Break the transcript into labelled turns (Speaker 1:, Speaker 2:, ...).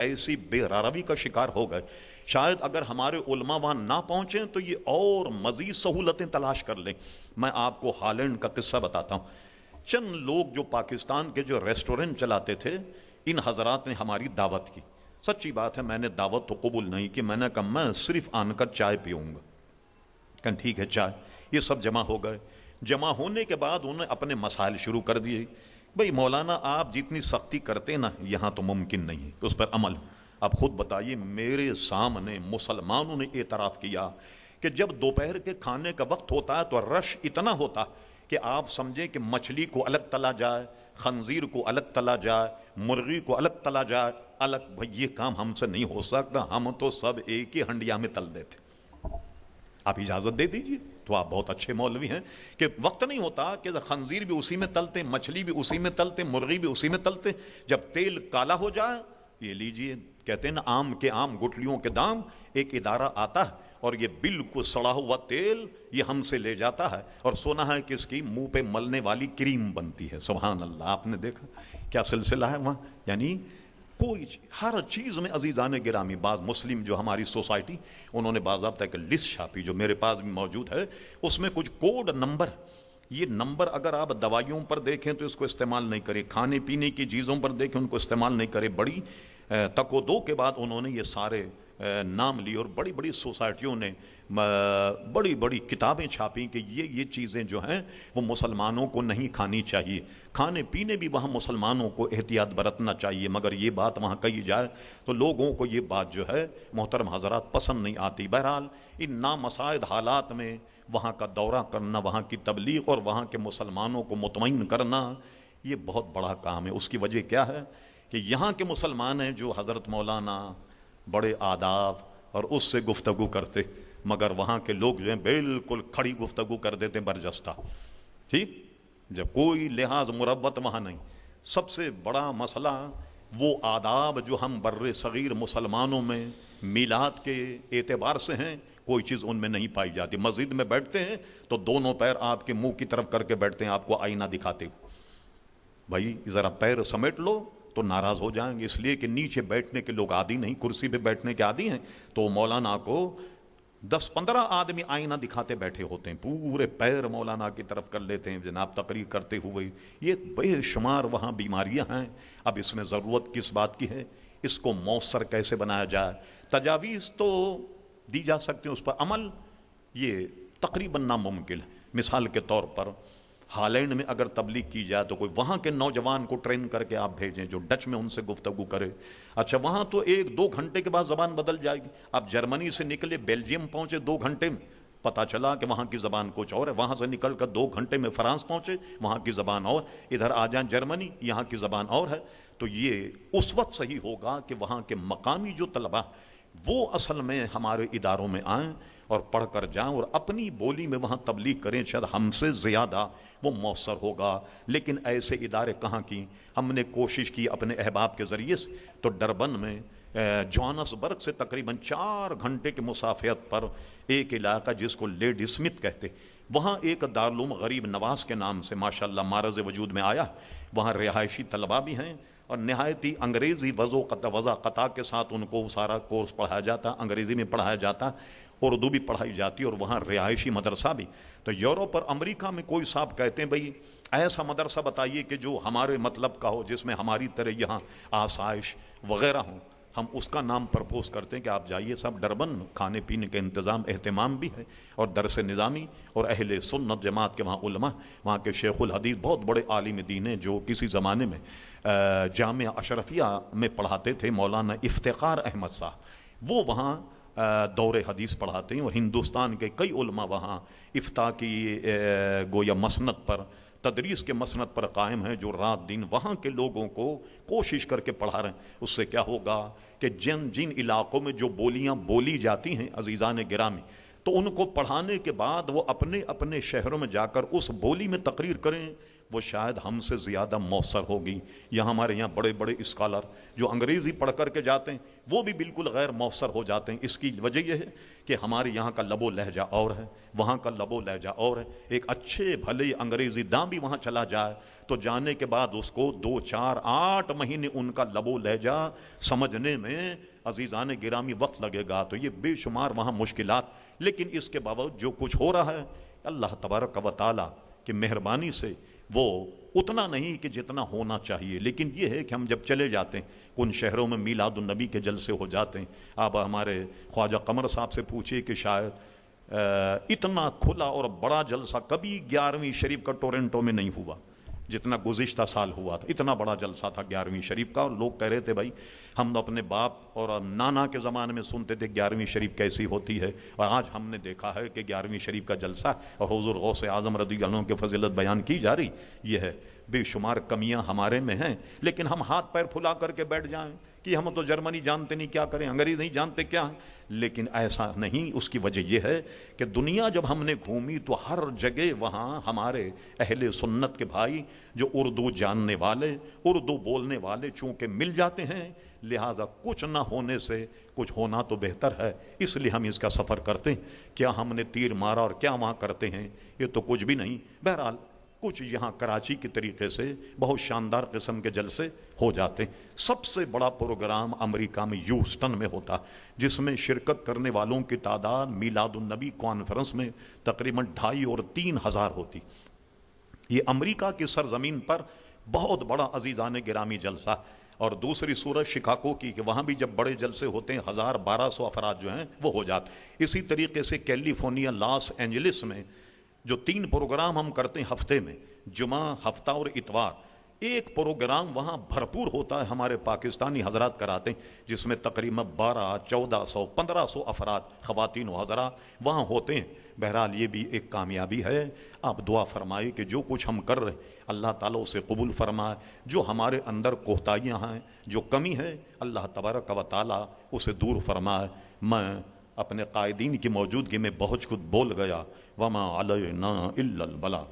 Speaker 1: ایسی بے روی کا شکار ہو گئے، شاید اگر ہمارے علماء وہاں نہ پہنچیں تو یہ اور مزید سہولتیں تلاش کر لیں۔ میں آپ کو ہالینڈ کا قصہ بتاتا ہوں۔ چند لوگ جو پاکستان کے جو ریسٹورنٹ چلاتے تھے، ان حضرات نے ہماری دعوت کی۔ سچی بات ہے، میں نے دعوت تو قبول نہیں کی، میں نے کہا میں صرف آن کر چائے پیوں گا۔ کہ ٹھیک ہے چائے، یہ سب جمع ہو گئے۔ جمع ہونے کے بعد انہوں نے اپنے مسائل شروع کر دیے۔ بھئی مولانا آپ جتنی سختی کرتے نا یہاں تو ممکن نہیں ہے اس پر عمل۔ اب خود بتائیے، میرے سامنے مسلمانوں نے اعتراف کیا کہ جب دوپہر کے کھانے کا وقت ہوتا ہے تو رش اتنا ہوتا کہ آپ سمجھیں کہ مچھلی کو الگ تلا جائے، خنزیر کو الگ تلا جائے، مرغی کو الگ تلا جائے الگ۔ بھئی یہ کام ہم سے نہیں ہو سکتا، ہم تو سب ایک ہی ہنڈیا میں تل دیتے۔ آپ اجازت دے دیجئے، تو آپ بہت اچھے مولوی ہیں کہ وقت نہیں ہوتا کہ خنزیر بھی اسی میں تلتے، مچھلی بھی اسی میں تلتے، مرغی بھی اسی میں تلتے۔ جب تیل کالا ہو جائے، یہ لیجئے، کہتے ہیں نا آم کے آم گٹھلیوں کے دام، ایک ادارہ آتا ہے اور یہ بالکل سڑا ہوا تیل یہ ہم سے لے جاتا ہے، اور سنا ہے کہ اس کی منہ پہ ملنے والی کریم بنتی ہے۔ سبحان اللہ، آپ نے دیکھا کیا سلسلہ ہے وہاں؟ یعنی کوئی ہر چیز میں عزیزان گرامی، بعض مسلم جو ہماری سوسائٹی، انہوں نے باضابطہ ایک لسٹ چھاپی جو میرے پاس بھی موجود ہے، اس میں کچھ کوڈ نمبر، یہ نمبر اگر آپ دوائیوں پر دیکھیں تو اس کو استعمال نہیں کریں، کھانے پینے کی چیزوں پر دیکھیں ان کو استعمال نہیں کریں۔ بڑی تک و دو کے بعد انہوں نے یہ سارے نام لی، اور بڑی بڑی سوسائٹیوں نے بڑی بڑی کتابیں چھاپیں کہ یہ چیزیں جو ہیں وہ مسلمانوں کو نہیں کھانی چاہیے۔ کھانے پینے بھی وہاں مسلمانوں کو احتیاط برتنا چاہیے، مگر یہ بات وہاں کہی جائے تو لوگوں کو یہ بات جو ہے محترم حضرات پسند نہیں آتی۔ بہرحال ان نامساعد حالات میں وہاں کا دورہ کرنا، وہاں کی تبلیغ اور وہاں کے مسلمانوں کو مطمئن کرنا، یہ بہت بڑا کام ہے۔ اس کی وجہ کیا ہے کہ یہاں کے مسلمان ہیں جو حضرت مولانا بڑے آداب اور اس سے گفتگو کرتے، مگر وہاں کے لوگ جو ہیں بالکل کھڑی گفتگو کر دیتے برجستہ، ٹھیک، جب کوئی لحاظ مروت وہاں نہیں۔ سب سے بڑا مسئلہ وہ آداب جو ہم بر صغیر مسلمانوں میں میلاد کے اعتبار سے ہیں، کوئی چیز ان میں نہیں پائی جاتی۔ مسجد میں بیٹھتے ہیں تو دونوں پیر آپ کے منہ کی طرف کر کے بیٹھتے ہیں، آپ کو آئینہ دکھاتے ہوئے۔ بھائی ذرا پیر سمیٹ لو تو ناراض ہو جائیں گے، اس لیے کہ نیچے بیٹھنے کے لوگ عادی نہیں، کرسی پہ بیٹھنے کے عادی ہیں، تو مولانا کو 10-15 آدمی آئینہ دکھاتے بیٹھے ہوتے ہیں، پورے پیر مولانا کی طرف کر لیتے ہیں جناب تقریر کرتے ہوئے۔ یہ بے شمار وہاں بیماریاں ہیں۔ اب اس میں ضرورت کس بات کی ہے؟ اس کو مؤثر کیسے بنایا جائے؟ تجاویز تو دی جا سکتی ہیں، اس پر عمل یہ تقریباً ناممکن ہے۔ مثال کے طور پر ہالینڈ میں اگر تبلیغ کی جائے تو کوئی وہاں کے نوجوان کو ٹرین کر کے آپ بھیجیں جو ڈچ میں ان سے گفتگو کرے، اچھا وہاں تو 1-2 گھنٹے کے بعد زبان بدل جائے گی۔ آپ جرمنی سے نکلے بیلجیم پہنچے 2 گھنٹے میں، پتہ چلا کہ وہاں کی زبان کچھ اور ہے، وہاں سے نکل کر 2 گھنٹے میں فرانس پہنچے، وہاں کی زبان اور، ادھر آ جائیں جرمنی، یہاں کی زبان اور ہے۔ تو یہ اس وقت صحیح ہوگا کہ وہاں کے مقامی جو طلبہ وہ اصل میں ہمارے اداروں میں آئیں اور پڑھ کر جائیں اور اپنی بولی میں وہاں تبلیغ کریں، شاید ہم سے زیادہ وہ مؤثر ہوگا۔ لیکن ایسے ادارے کہاں کی؟ ہم نے کوشش کی اپنے احباب کے ذریعے سے، تو ڈربن میں جوہانسبرگ سے تقریباً 4 گھنٹے کی مسافت پر ایک علاقہ جس کو لیڈی اسمتھ کہتے، وہاں ایک دارالعلوم غریب نواز کے نام سے ماشاءاللہ معرض وجود میں آیا۔ وہاں رہائشی طلبہ بھی ہیں اور نہایت ہی انگریزی وضع کے ساتھ ان کو سارا کورس پڑھایا جاتا، انگریزی میں پڑھایا جاتا، اردو بھی پڑھائی جاتی، اور وہاں رہائشی مدرسہ بھی۔ تو یورپ اور امریکہ میں کوئی صاحب کہتے ہیں بھئی ایسا مدرسہ بتائیے کہ جو ہمارے مطلب کا ہو، جس میں ہماری طرح یہاں آسائش وغیرہ ہوں، ہم اس کا نام پرپوز کرتے ہیں کہ آپ جائیے سب ڈربن، کھانے پینے کے انتظام اہتمام بھی ہے، اور درس نظامی، اور اہل سنت جماعت کے وہاں علماء، وہاں کے شیخ الحدیث بہت بڑے عالم دین ہیں جو کسی زمانے میں جامعہ اشرفیہ میں پڑھاتے تھے، مولانا افتخار احمد صاحب، وہ وہاں دور حدیث پڑھاتے ہیں، اور ہندوستان کے کئی علماء وہاں افتاء کی گویا مسند پر، تدریس کے مسند پر قائم ہیں، جو رات دن وہاں کے لوگوں کو کوشش کر کے پڑھا رہے ہیں۔ اس سے کیا ہوگا کہ جن علاقوں میں جو بولیاں بولی جاتی ہیں عزیزان گرامی، تو ان کو پڑھانے کے بعد وہ اپنے اپنے شہروں میں جا کر اس بولی میں تقریر کریں، وہ شاید ہم سے زیادہ مؤثر ہوگی. یہاں ہمارے یہاں بڑے بڑے اسکالر جو انگریزی پڑھ کر کے جاتے ہیں وہ بھی بالکل غیر مؤثر ہو جاتے ہیں. اس کی وجہ یہ ہے کہ ہمارے یہاں کا لب و لہجہ اور ہے، وہاں کا لب و لہجہ اور ہے. ایک اچھے بھلے انگریزی داں بھی وہاں چلا جائے تو جانے کے بعد اس کو 2 4 8 مہینے ان کا لب و لہجہ سمجھنے میں عزیزان گرامی وقت لگے گا. تو یہ بے شمار وہاں مشکلات، لیکن اس کے باوجود جو کچھ ہو رہا ہے اللہ تبارک و تعالی کی مہربانی سے وہ اتنا نہیں کہ جتنا ہونا چاہیے. لیکن یہ ہے کہ ہم جب چلے جاتے ہیں ان شہروں میں میلاد النبی کے جلسے ہو جاتے ہیں. آپ ہمارے خواجہ قمر صاحب سے پوچھئے کہ شاید اتنا کھلا اور بڑا جلسہ کبھی 11ویں شریف کا ٹورنٹو میں نہیں ہوا جتنا گزشتہ سال ہوا تھا. اتنا بڑا جلسہ تھا 11ویں شریف کا، اور لوگ کہہ رہے تھے بھائی ہم اپنے باپ اور نانا کے زمانے میں سنتے تھے 11ویں شریف کیسی ہوتی ہے، اور آج ہم نے دیکھا ہے کہ 11ویں شریف کا جلسہ اور حضور غوث اعظم رضی اللہ عنہ کی فضیلت بیان کی جا رہی. یہ ہے بے شمار کمیاں ہمارے میں ہیں، لیکن ہم ہاتھ پیر پھلا کر کے بیٹھ جائیں کہ ہم تو جرمنی جانتے نہیں کیا کریں، انگریز نہیں جانتے کیا ہیں. لیکن ایسا نہیں. اس کی وجہ یہ ہے کہ دنیا جب ہم نے گھومی تو ہر جگہ وہاں ہمارے اہل سنت کے بھائی جو اردو جاننے والے، اردو بولنے والے چونکہ مل جاتے ہیں، لہٰذا کچھ نہ ہونے سے کچھ ہونا تو بہتر ہے. اس لیے ہم اس کا سفر کرتے ہیں. کیا ہم نے تیر مارا اور کیا وہاں کرتے ہیں، یہ تو کچھ بھی نہیں. بہرحال کچھ یہاں کراچی کے طریقے سے بہت شاندار قسم کے جلسے ہو جاتے ہیں. سب سے بڑا پروگرام امریکہ میں ہیوسٹن میں ہوتا، جس میں شرکت کرنے والوں کی تعداد میلاد النبی کانفرنس میں تقریباً 2,500 اور 3,000 ہوتی. یہ امریکہ کی سرزمین پر بہت بڑا عزیزان گرامی جلسہ. اور دوسری صورت شکاگو کی کہ وہاں بھی جب بڑے جلسے ہوتے ہیں 1,000-1,200 افراد جو ہیں وہ ہو جاتے. اسی طریقے سے کیلیفورنیا لاس اینجلس میں جو 3 پروگرام ہم کرتے ہیں ہفتے میں، جمعہ، ہفتہ اور اتوار، ایک پروگرام وہاں بھرپور ہوتا ہے ہمارے پاکستانی حضرات کراتے ہیں، جس میں تقریباً 1,200، 1,500 افراد خواتین و حضرات وہاں ہوتے ہیں. بہرحال یہ بھی ایک کامیابی ہے. آپ دعا فرمائے کہ جو کچھ ہم کر رہے ہیں اللہ تعالیٰ اسے قبول فرمائے. جو ہمارے اندر کوتاہیاں ہیں، جو کمی ہے، اللہ تبارک و تعالیٰ اسے دور فرمائے. میں اپنے قائدین کی موجودگی میں بہت کچھ بول گیا. وما علینا الا البلاغ.